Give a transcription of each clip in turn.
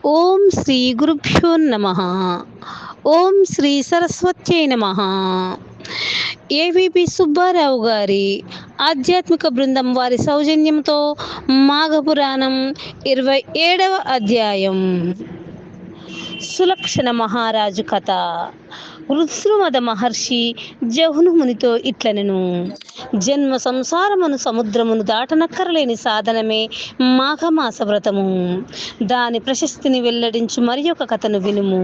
ఓం శ్రీ గురుభ్యో నమః. ఓం శ్రీ సరస్వత్యై నమః. ఏవిపి సుబ్బారావు గారి ఆధ్యాత్మిక బృందం వారి సౌజన్యంతో మాఘపురాణం 27వ అధ్యాయం సులక్షణ మహారాజు కథ. వృత్సృమద మహర్షి జహును మునితో ఇట్లనెను: జన్మ సంసారమును సముద్రమును దాటనక్కరలేని సాధనమే మాఘమాస వ్రతము. దాని ప్రశస్తిని వెల్లడించు మరి ఒక కథను వినుము.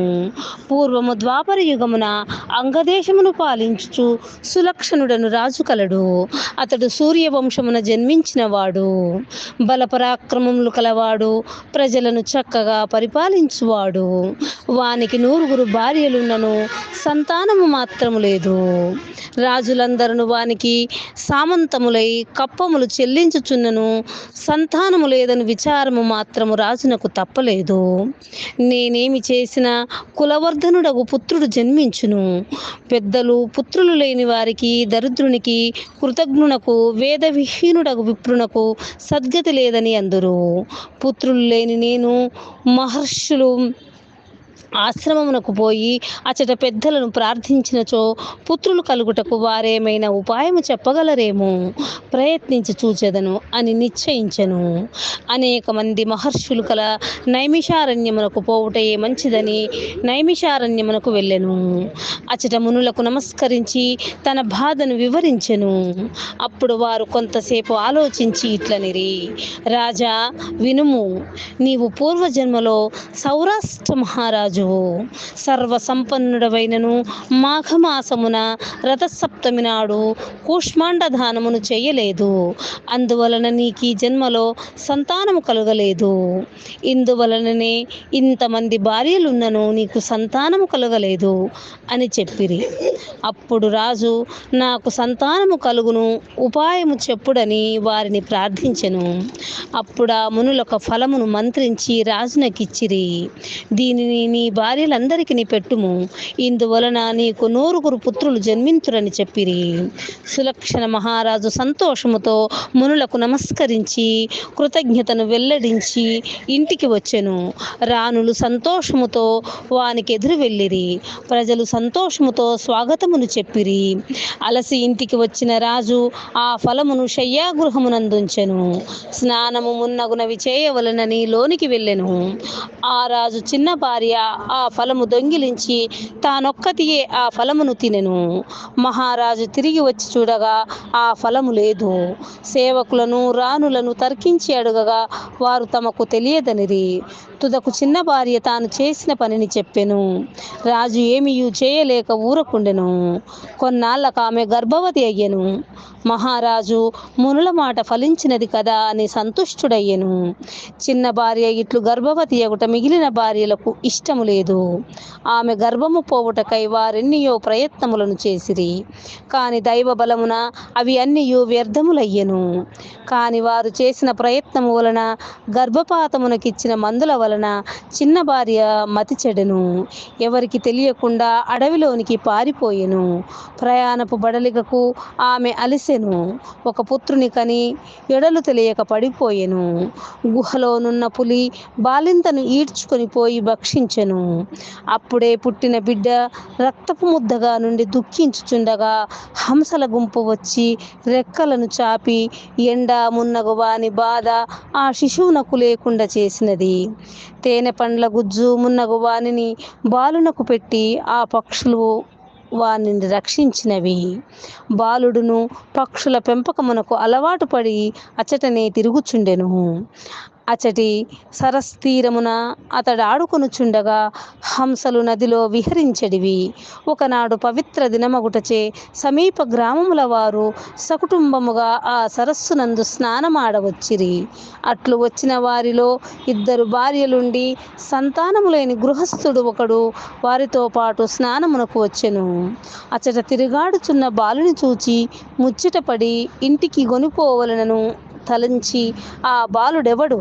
పూర్వము ద్వాపర యుగమున అంగదేశమును పాలించుచు సులక్షణుడను రాజు కలడు. అతడు సూర్యవంశమున జన్మించినవాడు. బలపరాక్రమములు కలవాడు. ప్రజలను చక్కగా పరిపాలించువాడు. వానికి 9 భార్యలున్నను సంతానము మాత్రము లేదు. రాజులందరూ వానికి సామంతములై కప్పములు చెల్లించుచున్నను సంతానము లేదని విచారము మాత్రము రాజునకు తప్పలేదు. నేనేమి చేసిన కులవర్ధనుడగు పుత్రుడు జన్మించును. పెద్దలు పుత్రులు లేని వారికి, దరిద్రునికి, కృతజ్ఞునకు, వేద విహీనుడగు విప్రునకు సద్గతి లేదని అందురు. పుత్రులు లేని నేను మహర్షులు ఆశ్రమమునకు పోయి అచట పెద్దలను ప్రార్థించినచో పుత్రులు కలుగుటకు వారేమైనా ఉపాయము చెప్పగలరేమో, ప్రయత్నించి చూచెదను అని నిశ్చయించెను. అనేక మంది మహర్షులు కల నైమిషారణ్యమునకు పోవుటయే మంచిదని నైమిషారణ్యమునకు వెళ్ళెను. అచట మునులకు నమస్కరించి తన బాధను వివరించెను. అప్పుడు వారు కొంతసేపు ఆలోచించి ఇట్లనిరి: రాజా, వినుము. నీవు పూర్వజన్మలో సౌరాష్ట్ర మహారాజు, సర్వసంపన్నుడవైనను మాఘమాసమున రథసప్తమి నాడు కూష్మాండ దానమును చేయలేదు. అందువలన నీకు జన్మలో సంతానము కలుగలేదు. ఇందువలననే ఇంతమంది భార్యలున్నను నీకు సంతానము కలుగలేదు అని చెప్పిరి. అప్పుడు రాజు, నాకు సంతానము కలుగును ఉపాయము చెప్పుడని వారిని ప్రార్థించెను. అప్పుడు ఆ మునులొక ఫలమును మంత్రించి రాజునకిచ్చిరి. దీనిని నీ భార్యలందరికీ పెట్టుము. ఇందువలన నీకు 9 పుత్రులు జన్మింతురని చెప్పిరి. సులక్షణ మహారాజు సంతోషముతో మునులకు నమస్కరించి కృతజ్ఞతను వెల్లడించి ఇంటికి వచ్చెను. రాణులు సంతోషముతో వానికి ఎదురు వెళ్ళిరి. ప్రజలు సంతోషముతో స్వాగతమును చెప్పిరి. అలసి ఇంటికి వచ్చిన రాజు ఆ ఫలమును శయ్యాగృహమునందుంచెను. స్నానము మున్నగునవి చేయవలనని లోనికి వెళ్ళెను. ఆ రాజు చిన్న భార్య ఆ ఫలము దొంగిలించి తానొక్కతియే ఆ ఫలమును తినెను. మహారాజు తిరిగి వచ్చి చూడగా ఆ ఫలము లేదు. సేవకులను రాణులను తర్కించి అడుగగా వారు తమకు తెలియదనిరి. తుదకు చిన్న భార్య తాను చేసిన పనిని చెప్పెను. రాజు ఏమీయూ చేయలేక ఊరకుండెను. కొన్నాళ్ళకు ఆమె గర్భవతి అయ్యెను. మహారాజు మునుల మాట ఫలించినది కదా అని సంతుష్టుడయ్యెను. చిన్న భార్య ఇట్లు గర్భవతి అగుట మిగిలిన భార్యలకు ఇష్టము లేదు. ఆమె గర్భము పోవుటకై వారెన్నియో ప్రయత్నములను చేసిరి. కాని దైవ బలమున అవి అన్నియూ వ్యర్థములయ్యెను. కాని వారు చేసిన ప్రయత్నము వలన, గర్భపాతమునకిచ్చిన మందుల వలన చిన్న భార్య మతి చెడెను. ఎవరికి తెలియకుండా అడవిలోనికి పారిపోయెను. ప్రయాణపు బడలికకు ఆమె అలిసెను. ఒక పుత్రుని కని ఎడలు తెలియక పడిపోయెను. గుహలోనున్న పులి బాలింతను ఈడ్చుకొని పోయి భక్షించెను. అప్పుడే పుట్టిన బిడ్డ రక్తపు ముద్దగా నుండి దుఃఖించుచుండగా హంసల గుంపు వచ్చి రెక్కలను చాపి ఎండ మున్నగు వాని బాధ ఆ శిశువునకు లేకుండా చేసినది. తేనె పండ్ల గుజ్జు మున్నగు వానిని బాలునకు పెట్టి ఆ పక్షులు వానిని రక్షించినవి. బాలుడును పక్షుల పెంపకమునకు అలవాటు పడి అచటనే తిరుగుచుండెను. అచటి సరస్తీరమున అతడు ఆడుకొనుచుండగా హంసలు నదిలో విహరించెడివి. ఒకనాడు పవిత్ర దినమగుటచే సమీప గ్రామముల వారు సకుటుంబముగా ఆ సరస్సునందు స్నానమాడవచ్చిరి. అట్లు వచ్చిన వారిలో 2 భార్యలుండి సంతానము లేని గృహస్థుడు ఒకడు వారితో పాటు స్నానమునకు వచ్చెను. అచట తిరుగాడుచున్న బాలుని చూచి ముచ్చటపడి ఇంటికి గొనిపోవలనను తలంచి, ఆ బాలుడెవడు,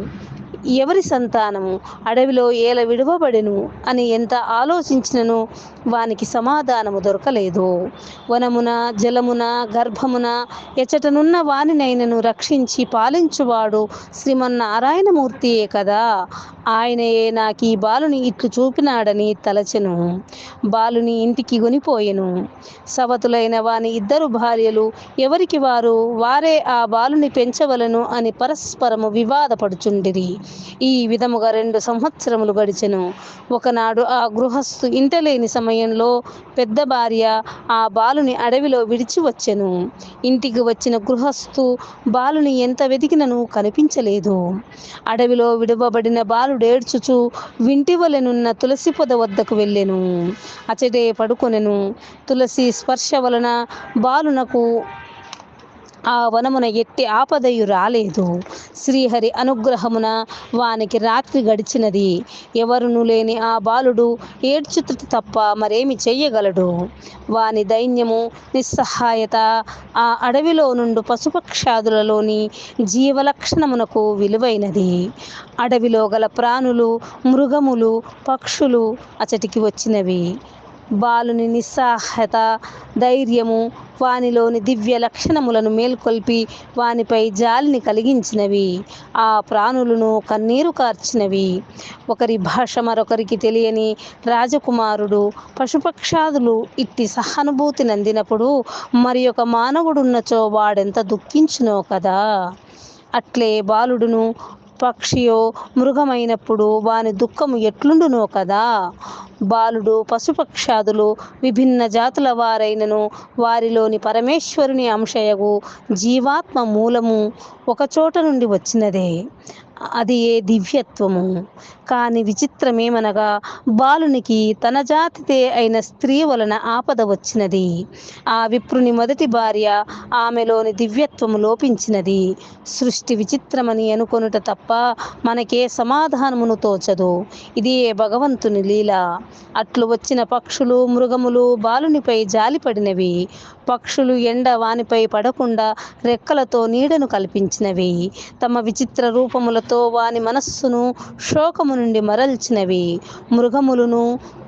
ఎవరి సంతానము, అడవిలో ఏల విడువబడెను అని ఎంత ఆలోచించినను వానికి సమాధానము దొరకలేదు. వనమున జలమున గర్భమున ఎచటనున్న వానినైనను రక్షించి పాలించువాడు శ్రీమన్నారాయణమూర్తియే కదా. ఆయనయే నాకీ బాలుని ఇట్లు చూపినాడని తలచెను. బాలుని ఇంటికి కొనిపోయెను. సవతులైన వాని ఇద్దరు భార్యలు ఎవరికి వారే ఆ బాలుని పెంచవలను అని పరస్పరము వివాదపడుచుండిరి. ఈ విధముగా 2 సంవత్సరములు గడిచెను. ఒకనాడు ఆ గృహస్థు ఇంటలేని సమయంలో పెద్ద భార్య ఆ బాలుని అడవిలో విడిచి వచ్చెను. ఇంటికి వచ్చిన గృహస్థు బాలుని ఎంత వెతికినను కనిపించలేదు. అడవిలో విడువబడిన బాలుడేడ్చుచు వింటివలెనున్న తులసి పొద వద్దకు వెళ్ళెను. అచటే పడుకొనెను. తులసి స్పర్శ వలన బాలునకు ఆ వనమున ఎట్టి ఆపదయు రాలేదు. శ్రీహరి అనుగ్రహమున వానికి రాత్రి గడిచినది. ఎవరునూ లేని ఆ బాలుడు ఏడ్చుట తప్ప మరేమి చెయ్యగలడు? వాని దైన్యము, నిస్సహాయత ఆ అడవిలో నుండు పశుపక్షాదులలోని జీవలక్షణమునకు విలువైనది. అడవిలో గల ప్రాణులు, మృగములు, పక్షులు అచటికి వచ్చినవి. బాలుని నిస్సహాయత, ధైర్యము వానిలోని దివ్య లక్షణములను మేల్కొల్పి వానిపై జాలిని కలిగించినవి. ఆ ప్రాణులను కన్నీరు కార్చినవి. ఒకరి భాష మరొకరికి తెలియని రాజకుమారుడు, పశుపక్షాదులు ఇట్టి సహానుభూతి నందినప్పుడు మరి ఒక మానవుడున్నచో వాడెంత దుఃఖించునో కదా. అట్లే బాలుడును పక్షియో మృగమైనప్పుడు వాని దుఃఖము ఎట్లుండునో కదా. బాలుడు, పశుపక్షాదులు విభిన్న జాతుల వారైనను వారిలోని పరమేశ్వరుని అంశయగు జీవాత్మ మూలము ఒకచోట నుండి వచ్చినదే. అది ఏ దివ్యత్వము. కాని విచిత్రమేమనగా బాలునికి తన జాతితే అయిన స్త్రీ వలన ఆపద వచ్చినది. ఆ విప్రుని మొదటి భార్య, ఆమెలోని దివ్యత్వము లోపించినది. సృష్టి విచిత్రమని అనుకొనుట తప్ప మనకే సమాధానమును తోచదు. ఇది ఏ భగవంతుని లీల. అట్లు వచ్చిన పక్షులు, మృగములు బాలునిపై జాలిపడినవి. పక్షులు ఎండ వానిపై పడకుండా రెక్కలతో నీడను కల్పించినవి. తమ విచిత్ర రూపములతో వాని మనస్సును శోకము నుండి మరల్చినవి. మృగములను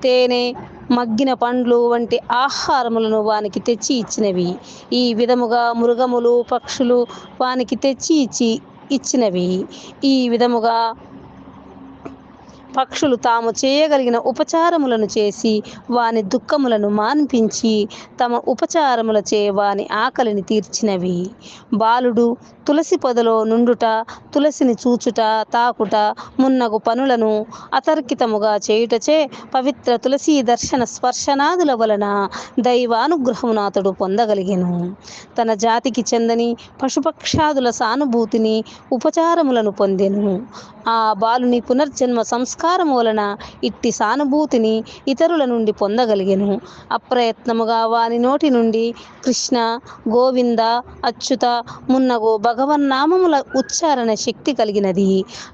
తేనె, మగ్గిన పండ్లు వంటి ఆహారములను వానికి తెచ్చి ఇచ్చినవి. ఈ విధముగా మృగములు, పక్షులు వానికి తెచ్చి ఇచ్చినవి. ఈ విధముగా పక్షులు తాము చేయగలిగిన ఉపచారములను చేసి వాని దుఃఖములను మాన్పించి తమ ఉపచారములచే వాని ఆకలిని తీర్చినవి. బాలుడు తులసి పొదలో నుండుట, తులసిని చూచుట, తాకుట మున్నగు పనులను అతర్కితముగా చేయుటచే పవిత్ర తులసీ దర్శన స్పర్శనాదుల వలన దైవానుగ్రహమును అతడు పొందగలిగెను. తన జాతికి చెందని పశుపక్షాదుల సానుభూతిని, ఉపచారములను పొందెను. ఆ బాలుని పునర్జన్మ సంస్కారము వలన ఇట్టి సానుభూతిని ఇతరుల నుండి పొందగలిగెను. అప్రయత్నముగా వాని నోటి నుండి కృష్ణ, గోవింద, అచ్యుత మున్నగు భగవన్నామముల ఉచ్చారణ శక్తి కలిగినది.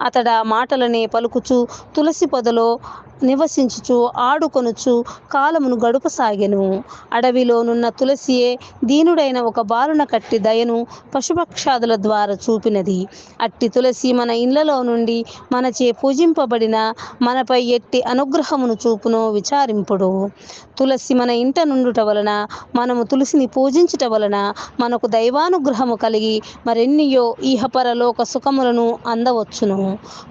అతడా మాటలనే పలుకుచు తులసి పొదలో నివసించుచు ఆడుకొనుచు కాలమును గడుపసాగెను. అడవిలోనున్న తులసియే దీనుడైన ఒక బాలున కట్టి దయను పశుపక్షాదుల ద్వారా చూపినది. అట్టి తులసి మన ఇళ్లలో నుండి మనచే పూజింపబడిన మనపై ఎట్టి అనుగ్రహమును చూపునో విచారింపుడు. తులసి మన ఇంట నుండుట వలన, మనము తులసిని పూజించుట వలన మనకు దైవానుగ్రహము కలిగి మరెన్నియో ఈహపరలోక సుఖములను అందవచ్చును.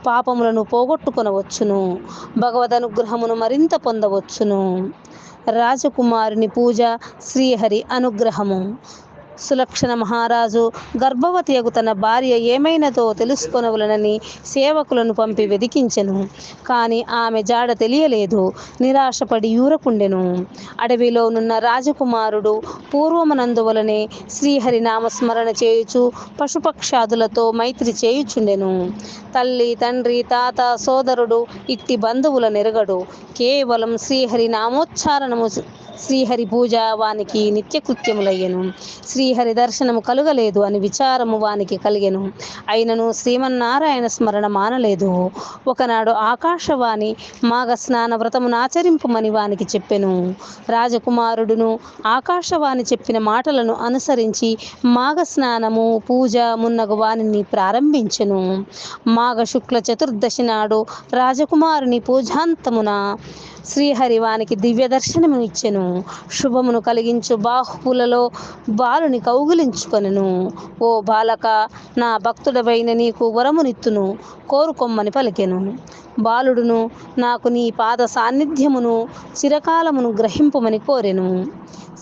పాపములను పోగొట్టుకొనవచ్చును. భగవదనుగ్రహమును మరింత పొందవచ్చును. రాజకుమారుని పూజ, శ్రీహరి అనుగ్రహము. సులక్షణ మహారాజు గర్భవతియగు తన భార్య ఏమైనదో తెలుసుకొనవలనని సేవకులను పంపి వెదికించెను. కాని ఆమె జాడ తెలియలేదు. నిరాశపడి యూరకుండెను. అడవిలోనున్న రాజకుమారుడు పూర్వమునందువలనే శ్రీహరి నామస్మరణ చేయుచు పశుపక్షాదులతో మైత్రి చేయుచుండెను. తల్లి, తండ్రి, తాత, సోదరుడు ఇట్టి బంధువుల నెరగడు. కేవలం శ్రీహరి నామోచ్చారణము శ్రీహరి పూజ వానికి నిత్యకృత్యములయ్యెను. శ్రీహరి దర్శనము కలుగలేదు అని విచారము వానికి కలిగెను. అయినను శ్రీమన్నారాయణ స్మరణ మానలేదు. ఒకనాడు ఆకాశవాణి మాఘస్నాన వ్రతమును ఆచరింపుమని వానికి చెప్పెను. రాజకుమారుడును ఆకాశవాణి చెప్పిన మాటలను అనుసరించి మాఘస్నానము పూజ మున్నగు వానిని ప్రారంభించెను. మాఘ శుక్ల చతుర్దశి నాడు రాజకుమారుని పూజాంతమున శ్రీహరి వానికి దివ్య దర్శనము ఇచ్చెను. శుభమును కలిగించు బాహువులలో బాలుని కౌగిలించుకొనెను. ఓ బాలక, నా భక్తుడవైన నీకు వరమునిత్తును, కోరుకొమ్మని పలికెను. బాలుడును నాకు నీ పాద సాన్నిధ్యమును చిరకాలమును గ్రహింపుమని కోరెను.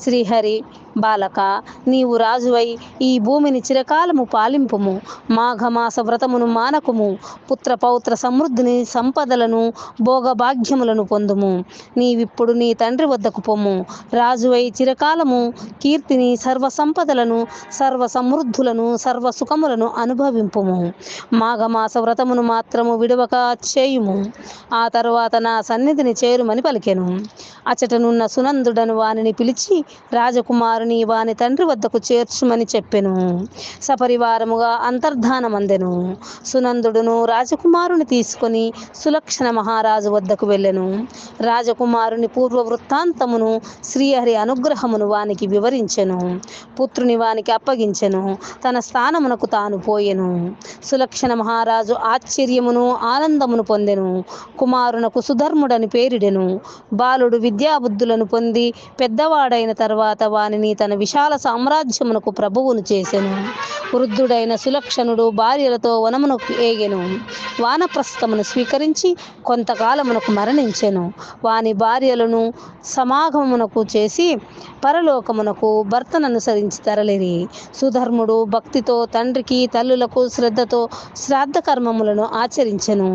శ్రీహరి, బాలక, నీవు రాజువై ఈ భూమిని చిరకాలము పాలింపుము. మాఘమాస వ్రతమును మానకుము. పుత్ర పౌత్ర సమృద్ధిని, సంపదలను, భోగభాగ్యములను పొందుము. నీవిప్పుడు నీ తండ్రి వద్దకు పొమ్ము. రాజువై చిరకాలము కీర్తిని, సర్వ సంపదలను, సర్వ సమృద్ధులను, సర్వ సుఖములను అనుభవింపుము. మాఘమాస వ్రతమును మాత్రము విడవక చేయుము. ఆ తరువాత నా సన్నిధిని చేరుమని పలికెను. అచటనున్న సునందుడను వానిని పిలిచి రాజకుమారుని వాని తండ్రి వద్దకు చేర్చుమని చెప్పెను. సపరివారముగా అంతర్ధానమందెను. సునందుడును రాజకుమారుని తీసుకొని సులక్షణ మహారాజు వద్దకు వెళ్ళెను. రాజకుమారుని పూర్వ వృత్తాంతమును, శ్రీహరి అనుగ్రహమును వానికి వివరించెను. పుత్రుని వానికి అప్పగించెను. తన స్థానమునకు తాను పోయెను. సులక్షణ మహారాజు ఆశ్చర్యమును ఆనందమును పొందెను. కుమారునకు సుధర్ముడని పేరిడెను. బాలుడు విద్యాబుద్ధులను పొంది పెద్దవాడైన తర్వాత వానిని తన విశాల సామ్రాజ్యమునకు ప్రభువును చేసెను. వృద్ధుడైన సులక్షణుడు భార్యలతో వనమునకు ఏగెను. వానప్రస్థమును స్వీకరించి కొంతకాలమునకు మరణించెను. వాని భార్యలను సమాగమమునకు చేసి పరలోకమునకు భర్తననుసరించి తరలిరి. సుధర్ముడు భక్తితో తండ్రికి తల్లులకు శ్రద్ధతో శ్రాద్ధ కర్మములను ఆచరించెను.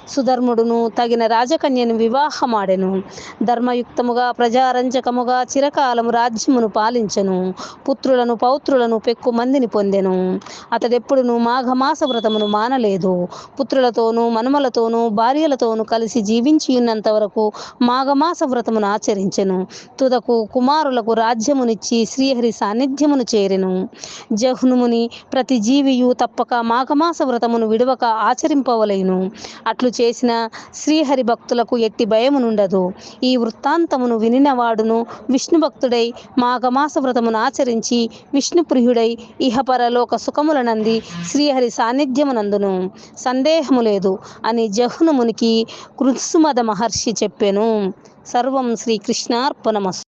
సుధర్ముడును తగిన రాజకన్యను వివాహమాడెను. ధర్మయుక్తముగా ప్రజారంజకముగా చిరకాలము రాజ్యమును పాలించెను. పుత్రులను పౌత్రులను పెక్కు మందిని పొందెను. అతడెప్పుడును మాఘమాస వ్రతమును మానలేదు. పుత్రులతోనూ మనుమలతోనూ భార్యలతోనూ కలిసి జీవించియున్నంత వరకు మాఘమాస వ్రతమును ఆచరించెను. తుదకు కుమారులకు రాజ్యమునిచ్చి శ్రీహరి సాన్నిధ్యమును చేరెను. జహ్నుముని ప్రతి జీవియు తప్పక మాఘమాస వ్రతమును విడవక ఆచరింపవలెను. అట్లు చేసిన శ్రీహరి భక్తులకు ఎట్టి భయమునుండదు. ఈ వృత్తాంతమును వినినవాడును విష్ణుభక్తుడై మాఘమాస వ్రతమును ఆచరించి విష్ణుప్రియుడై ఇహపరలోక సుఖములనంది శ్రీహరి సాన్నిధ్యమునందును సందేహము లేదు అని జహ్నుమునికి కృత్సుమద మహర్షి చెప్పెను. సర్వం శ్రీకృష్ణార్పణమస్తు.